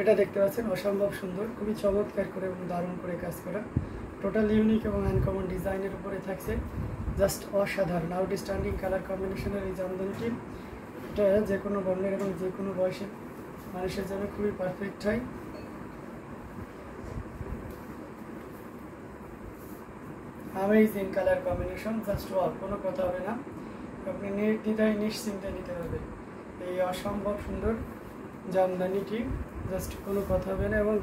এটা দেখতে পাচ্ছেন অসম্ভব সুন্দর, খুবই চমৎকার করে এবং দারুণ করে কাজ করা, টোটাল ইউনিক এবং আনকমন ডিজাইনের উপরে থাকছে, জাস্ট অসাধারণ আউটস্ট্যান্ডিং কালার কম্বিনেশনের এই জামদানিটি। এটা যে কোনো বর্ণের এবং যে কোনো বয়সের মানুষের জন্য খুবই পারফেক্ট হয়। Amazing colour combination, just wow, কোনো কথা হবে না, আপনি নির্দ্বিধায় নিশ্চিন্তে নিতে হবে এই অসম্ভব সুন্দর জামদানিটি, জাস্ট কোনো কথা হবে না। এবং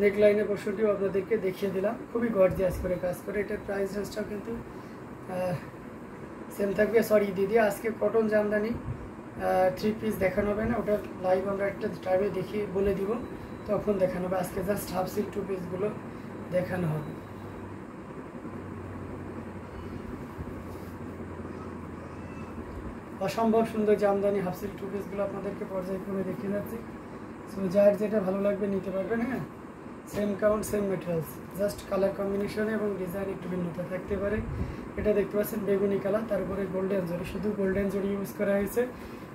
নেকলাইনের পোর্শনটিও আপনাদেরকে দেখিয়ে দিলাম, খুবই গর্জিয়াস করে কাজ করে। এটার প্রাইস রেঞ্জটাও কিন্তু সেম থাকবে। সরি দিদি, আজকে কটন জামদানি 3 পিস দেখানো হবে না, ওটা লাইভ আমরা একটা টাইমে দেখিয়ে বলে দিব, তখন দেখানো হবে। আজকে জাস্ট হাফ সিল্ক 2 পিসগুলো দেখানো হবে। অসম্ভব সুন্দর জামদানি হাফ সিল্ক 2 পিসগুলো আপনাদেরকে পর্যায়ক্রমে দেখিয়ে যাচ্ছি। সো যার যেটা ভালো লাগবে নিতে পারবেন। হ্যাঁ, same count same materials, just colour কম্বিনেশনে এবং ডিজাইন একটু ভিন্নতা থাকতে পারে। এটা দেখতে পাচ্ছেন বেগুনি কালার, তার উপরে গোল্ডেন জরি, শুধু গোল্ডেন জরি ইউজ করা হয়েছে।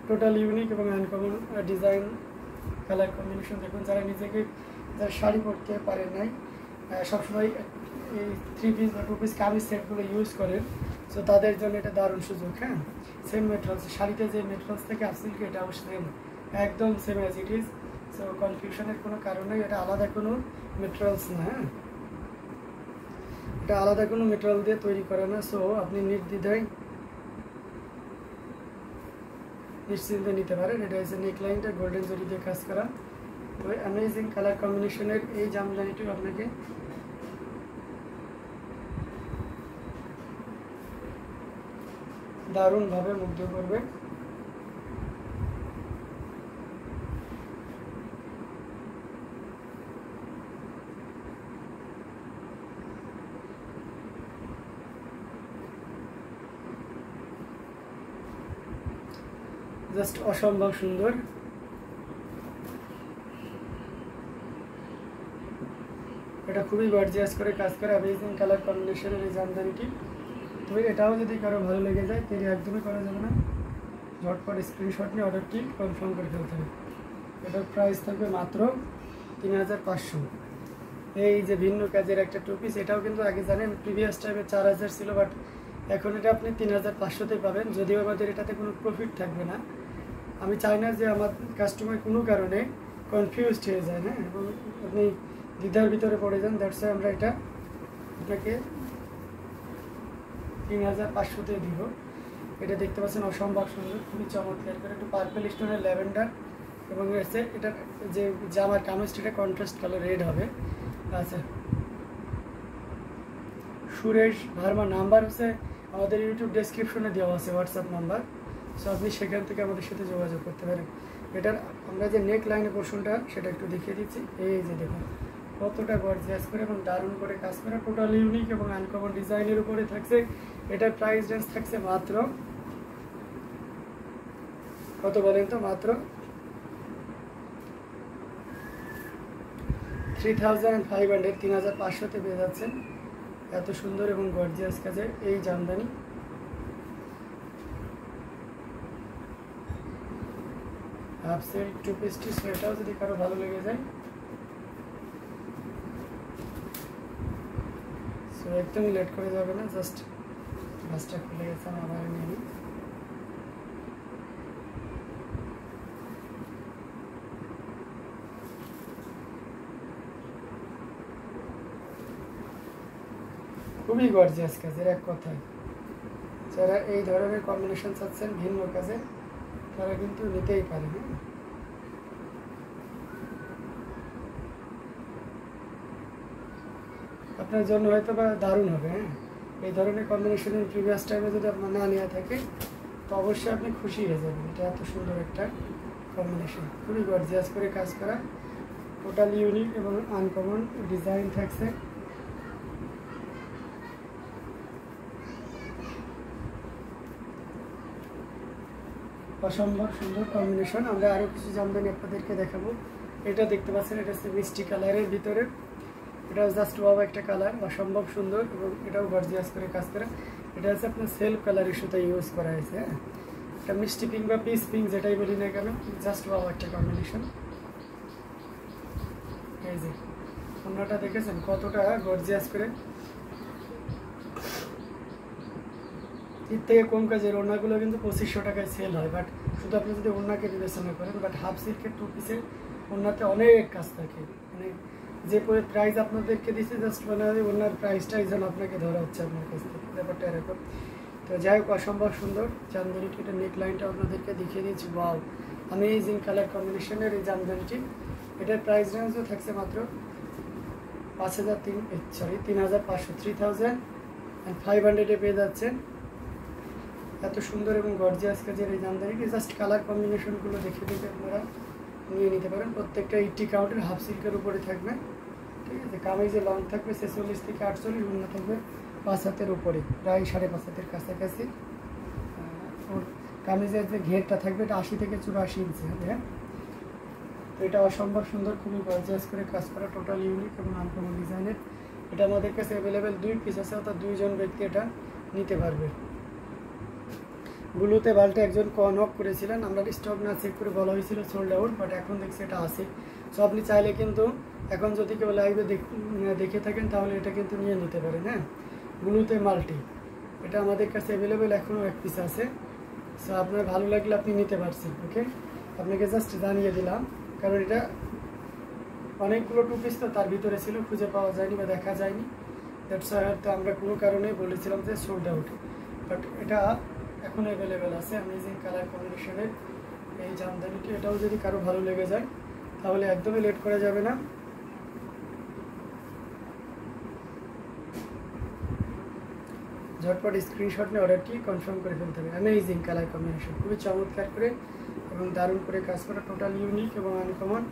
টোটাল ইউনিক এবং আনকমন ডিজাইন কালার কম্বিনেশন। দেখুন, যারা নিজেকে যারা শাড়ি পরতে পারেন নাই, সবসময় এই 3 পিস বা 2 পিস কামিজ সেটগুলো ইউজ করেন, সো তাদের জন্য এটা দারুণ সুযোগ। হ্যাঁ, সেম মেটেরিয়ালস, শাড়িতে যে মেটেরিয়ালস থেকে আপসিল্কে এটাও সেম, একদম same as it is. So কনফিউশনের কোনো কারণ নেই, এটা আলাদা কোনো মেটেরিয়ালস না। হ্যাঁ, এটা আলাদা কোনো মেটেরিয়াল দিয়ে তৈরি করে না। সো আপনি নির্দ্বিধায় নিশ্চিন্তে নিতে পারেন। এটা হচ্ছে নেকলাইনটা গোল্ডেন জরি দিয়ে কাজ করা। তো অ্যামেজিং কালার কম্বিনেশনের এই জামদানিটিও আপনাকে দারুণভাবে মুগ্ধ করবে। জাস্ট অসম্ভব সুন্দর। এটা খুবই গর্জিয়াস করে কাজ করে অ্যামেজিং কালার কম্বিনেশনের এই জামদানিটি। তো এটাও যদি কারো ভালো লেগে যায় তাহলে একদমই করা যাবে না, ঝটপট স্ক্রিনশট নিয়ে অর্ডারটি কনফার্ম করে ফেলতে হবে। এটার প্রাইস থাকবে মাত্র 3500। এই যে ভিন্ন কাজের একটা 2 পিস, এটাও কিন্তু আগে জানেন প্রিভিয়াস টাইমে 4000 ছিল, বাট এখন এটা আপনি 3500তে পাবেন। যদিও আমাদের এটাতে কোনো প্রফিট থাকবে না, আমি চাই না যে আমার কাস্টমার কোনো কারণে কনফিউজড হয়ে যায়, হ্যাঁ, এবং আপনি দ্বিধার ভিতরে পড়ে যান। দ্যাটস ওয়াই আমরা এটা আপনাকে 3500তে দিব। এটা দেখতে পাচ্ছেন অসম্ভব সুন্দর, খুবই চমৎকার করে একটু পার্পল স্টোনের ল্যাভেন্ডার, এবং এসে এটার যে জামার কামিজটা কন্ট্রাস্ট কালার রেড হবে। আচ্ছা, সুরেশ ভার্মা নাম্বার হচ্ছে আমাদের ইউটিউব ডেসক্রিপশনে দেওয়া আছে, হোয়াটসঅ্যাপ নাম্বার। সো আপনি সেখান থেকে আমাদের সাথে যোগাযোগ করতে পারেন। এটার আমরা যে নেক লাইনের পোর্শনটা সেটা একটু দেখিয়ে দিচ্ছি। এই যে দেখুন কতটা গর্জিয়াস করে এবং দারুণ করে কাজ করা, টোটাল ইউনিক এবং আনকমন ডিজাইনের উপরে থাকছে। এটার প্রাইস রেঞ্জ থাকছে মাত্র কত বলেন তো? মাত্র 3500, 3500তে পেয়ে যাচ্ছেন এত সুন্দর এবং গর্জিয়াস কাজের এই জামদানি। হাফ সিল্ক 2 পিসটি, সেটাও যদি কারো ভালো লেগে যায়, সো একদমই লেট করে যাবে না। জাস্ট বাসটা খুলে গেছে, আমি আবার নিয়ে নিই। খুবই গর্জিয়াস কাজের, এক কথায় যারা এই ধরনের কম্বিনেশন চাচ্ছেন ভিন্ন কাজে, তারা কিন্তু নিতেই পারে। আপনার জন্য হয়তো বা দারুণ হবে। হ্যাঁ, এই ধরনের কম্বিনেশনের প্রিভিয়াস টাইমে যদি আপনার না নেওয়া থাকে তো অবশ্যই আপনি খুশি হয়ে যাবেন। এটা এত সুন্দর একটা কম্বিনেশন, খুবই গর্জিয়াস করে কাজ করা, টোটাল ইউনিক এবং আনকমন ডিজাইন থাকছে। অসম্ভব সুন্দর কম্বিনেশন। আমরা আরও কিছু জামদানি আপনাদেরকে দেখাবো। এটা দেখতে পাচ্ছেন, এটা হচ্ছে মিষ্টি কালারের ভিতরে, এটাও জাস্ট ওয়াও একটা কালার, অসম্ভব সুন্দর এবং এটাও গর্জিয়াস করে কাজ করা। এটা হচ্ছে আপনার সেলফ কালারের সুতা ইউজ করা হয়েছে। হ্যাঁ, একটা মিষ্টি পিঙ্ক বা পিস পিঙ্ক যেটাই বলি না কেন, জাস্ট ওয়াও একটা কম্বিনেশন। এই যে ওড়নাটা দেখেছেন কতটা গর্জিয়াস করে, এর থেকে কম কাজের ওড়নাগুলো কিন্তু 2500 টাকায় সেল হয়, বাট শুধু আপনি যদি ওড়নাকে বিবেচনা করেন, বাট হাফ সিল্কের 2 পিসের ওড়নাতে অনেক কাজ থাকে। মানে যে প্রাইস আপনাদেরকে দিচ্ছে জাস্ট মানে ওড়নার প্রাইসটাই যেন আপনাকে ধরা হচ্ছে আপনার কাছ থেকে, ব্যাপারটা এরকম। তো যাই হোক, অসম্ভব সুন্দর জামদানিটি। এটা নেক লাইনটা আপনাদেরকে দেখিয়ে দিয়েছি, ওয়াও অ্যামেজিং কালার কম্বিনেশনের এই জামদানিটি। এটার প্রাইস রেঞ্জও থাকছে মাত্র 3500, 3500 পেয়ে যাচ্ছেন। এত সুন্দর এবং গর্জিয়াস কাজের এই জামদানিটি। জাস্ট কালার কম্বিনেশনগুলো দেখে দেখে আপনারা নিয়ে নিতে পারেন। প্রত্যেকটা 80 কাউন্টের হাফ সিল্কের উপরে থাকবে, ঠিক আছে। কামিজে লং থাকবে 46 থেকে 48, ওড়না থাকবে 5 হাতের উপরে, প্রায় 5.5 হাতের কাছাকাছি। ওর কামিজের যে ঘেরটা থাকবে এটা 80 থেকে 84 ইঞ্চি হবে, হ্যাঁ। তো এটা অসম্ভব সুন্দর, খুবই গর্জিয়াস করে কাজ করা, টোটাল ইউনিক এবং আনকমন ডিজাইনের। এটা আমাদের কাছে অ্যাভেলেবেল 2 পিস আছে, অর্থাৎ 2 জন ব্যক্তি এটা নিতে পারবে। ব্লুতে বাল্টে একজন নক করেছিলেন, আমরা স্টক না চেক করে বলা হয়েছিল সোল্ড আউট, বাট এখন দেখছি এটা আছে। সো আপনি চাইলে কিন্তু এখন যদি কেউ লাইভে দেখে থাকেন তাহলে এটা কিন্তু নিয়ে নিতে পারেন, হ্যাঁ। ব্লুতে মাল্টি এটা আমাদের কাছে অ্যাভেলেবেল এখনও 1 পিস আছে। সো আপনার ভালো লাগলে আপনি নিতে পারছেন, ওকে। আপনাকে জাস্ট জানিয়ে দিলাম, কারণ এটা অনেকগুলো 2 পিস তো তার ভিতরে ছিল, খুঁজে পাওয়া যায়নি বা দেখা যায়নি। দ্যাটস হয়তো আমরা কোনো কারণে বলেছিলাম যে সোল্ড আউট, বাট এটা এখন অ্যাভেলেবেল আছে। অ্যামেজিং কালার কম্বিনেশনের এই জামদানিটি। এটাও যদি কারো ভালো লেগে যায় তাহলে একদমই লেট করা যাবে না। ঝটপট স্ক্রিনশট নিয়ে অর্ডারটি কনফার্ম করে ফেলতে হবে। অ্যামেজিং কালার কম্বিনেশন, খুবই চমৎকার করে এবং দারুণ করে কাজ করা, টোটাল ইউনিক এবং আনকমন।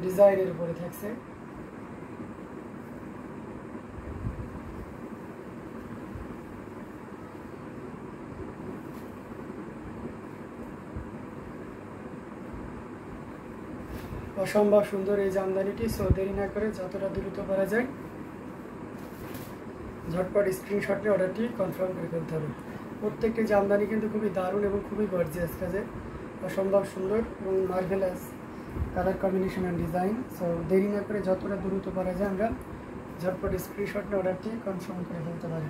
ডিজাইনের উপরে থাকছে। অসম্ভব সুন্দর এই জামদানিটি। সো দেরি না করে যতটা দ্রুত করা যায় ঝটপট স্ক্রিনশট নিয়ে অর্ডারটি কনফার্ম করে ফেলতে হবে। প্রত্যেকটি জামদানি কিন্তু খুবই দারুণ এবং খুবই গর্জিয়াস কাজে, অসম্ভব সুন্দর এবং marvellous colour combination and design. So দেরি না করে যতটা দ্রুত করা যায় আমরা ঝটপট স্ক্রিনশট নিয়ে অর্ডারটি কনফার্ম করে ফেলতে পারি।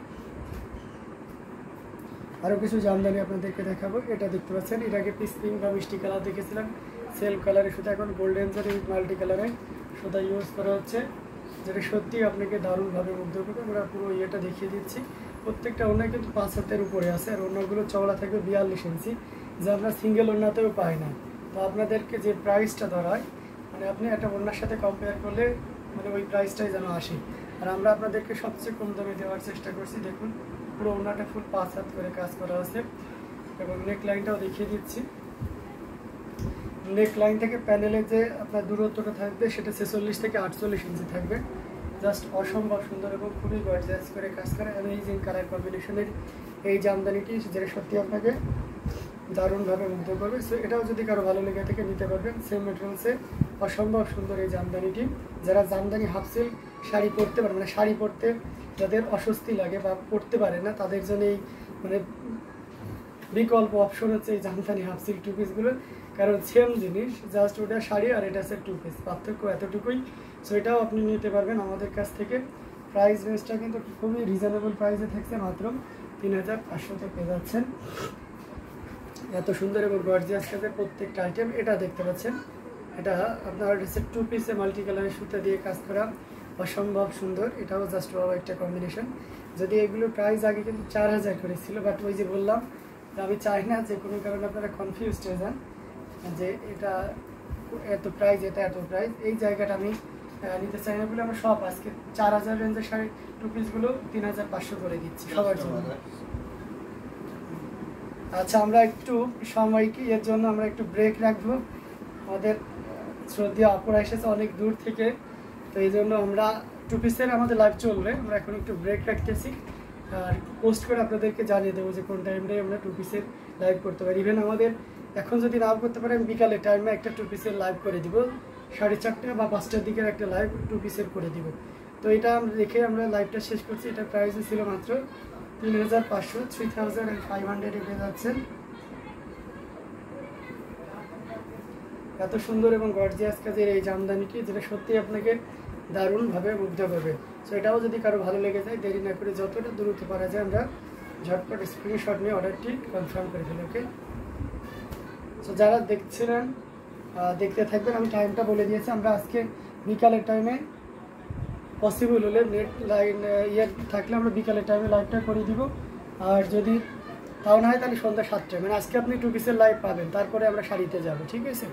আরও কিছু জামদানি আপনাদেরকে দেখাবো। এটা দেখতে পাচ্ছেন, এর আগে পিস পিঙ্ক বা মিষ্টি কালার দেখেছিলাম, সেলফ কালারে সুতা, এখন গোল্ডেন জারি মাল্টি কালারে সুতা ইউজ করা হচ্ছে, যেটা সত্যি আপনাকে দারুণভাবে মুগ্ধ করবে। আমরা পুরো ইয়েটা দেখিয়ে দিচ্ছি। প্রত্যেকটা ওড়না কিন্তু 5 হাতের উপরে আছে, আর ওড়নাগুলো চওড়া থাকবে 42 ইঞ্চি, যা আমরা সিঙ্গেল ওড়নাতেও পাই না। তো আপনাদেরকে যে প্রাইসটা ধরা হয়, মানে আপনি একটা ওড়নার সাথে কম্পেয়ার করলে মানে ওই প্রাইসটাই যেন আসে। আর আমরা আপনাদেরকে সবচেয়ে কম দামে দেওয়ার চেষ্টা করছি। দেখুন পুরো ওড়নাটা ফুল 5 হাত করে কাজ করা আছে, এবং নেক লাইনটাও দেখিয়ে দিচ্ছি। নেক লাইন থেকে প্যানেলের যে আপনার দূরত্বটা থাকবে সেটা 46 থেকে 48 ইঞ্চি থাকবে। জাস্ট অসম্ভব সুন্দর এবং খুবই গর্জিয়াস করে কাজ করে অ্যামেজিং কালার কম্বিনেশনের এই জামদানিটি, যেটা সত্যি আপনাকে দারুণভাবে মুগ্ধ করবে। সো এটাও যদি কারো ভালো লেগে থেকে নিতে পারবেন। সেম মেটেরিয়ালসে অসম্ভব সুন্দর এই জামদানিটি। যারা জামদানি হাফ সিল্ক শাড়ি পরতে পারে, মানে শাড়ি পরতে যাদের অস্বস্তি লাগে বা পরতে পারে না, তাদের জন্য এই মানে বিকল্প অপশন হচ্ছে এই জামদানি হাফ সিল্ক 2 পিসগুলো। কারণ সেম জিনিস, জাস্ট ওটা শাড়ি আর এটা হচ্ছে 2 পিস, পার্থক্য এতটুকুই। সো এটাও আপনি নিতে পারবেন আমাদের কাছ থেকে। প্রাইস রেঞ্জটা কিন্তু খুবই রিজনেবল প্রাইসে থাকছে, মাত্র 3500 পেয়ে যাচ্ছেন। এত সুন্দর এবং গর্জিয়াস কাজের প্রত্যেকটা আইটেম। এটা দেখতে পাচ্ছেন, এটা আপনার হচ্ছে 2 পিসে মাল্টি কালারের সুতা দিয়ে কাজ করা, অসম্ভব সুন্দর। এটাও জাস্ট বাবা একটা কম্বিনেশন। যদি এগুলো প্রাইস আগে কিন্তু 4000 করে ছিল, বাট ওই যে বললাম যে আমি চাই না যে কোনো কারণে আপনারা কনফিউজড হয়ে যান যে এটা এত প্রাইস, এটা এত প্রাইস। এই জায়গাটা আমি নিতে চাই না বলে আমরা সব আজকে 4000 রেঞ্জের শাড়ি 2 পিসগুলো 3500 করে দিচ্ছি সবার জন্য। আচ্ছা, আমরা একটু সময় কি এর জন্য আমরা একটু ব্রেক রাখবো। আমাদের শ্রদ্ধেয় আপুরা এসেছে অনেক দূর থেকে, তো এই জন্য আমরা 2 পিসের আমাদের লাইভ চলবে, আমরা এখন একটু ব্রেক রাখতেছি। আর পোস্ট করে আপনাদেরকে জানিয়ে দেবো যে কোন টাইমটাই আমরা 2 পিসের লাইভ করতে পারি। ইভেন আমাদের এখন যদি নাও করতে পারেন বিকালে টাইমে একটা 2 পিসের লাইভ করে দিব, 4:30 বা 5টার দিকের একটা লাইভ 2 পিসের করে দিব। তো এটা আমরা দেখে আমরা লাইভটা শেষ করছি। এটা প্রাইসে ছিল মাত্র 3500, 3500 পেয়ে যাচ্ছেন। এত সুন্দর এবং গর্জিয়াস কাজের এই জামদানিটি, যেটা সত্যি আপনাকে দারুণভাবে মুগ্ধ করবে। সো এটাও যদি কারো ভালো লেগে যায়, দেরি না করে যতটা দ্রুত পারা যায় আমরা ঝটপট স্ক্রিনশট নিয়ে অর্ডারটি কনফার্ম করে ফেলি। ওকে, সো যারা দেখছিলেন দেখতে থাকবেন। আমি টাইমটা বলে দিয়েছি, আমরা আজকে বিকালের টাইমে পসিবল হলে নেট লাইন থাকলে আমরা বিকালের টাইমে লাইভটা করে দিব। আর যদি তাও না হয় তাহলে সন্ধ্যা 7টায়, মানে আজকে আপনি 2 পিসের লাইভ পাবেন, তারপরে আমরা শাড়িতে যাব। ঠিক আছে।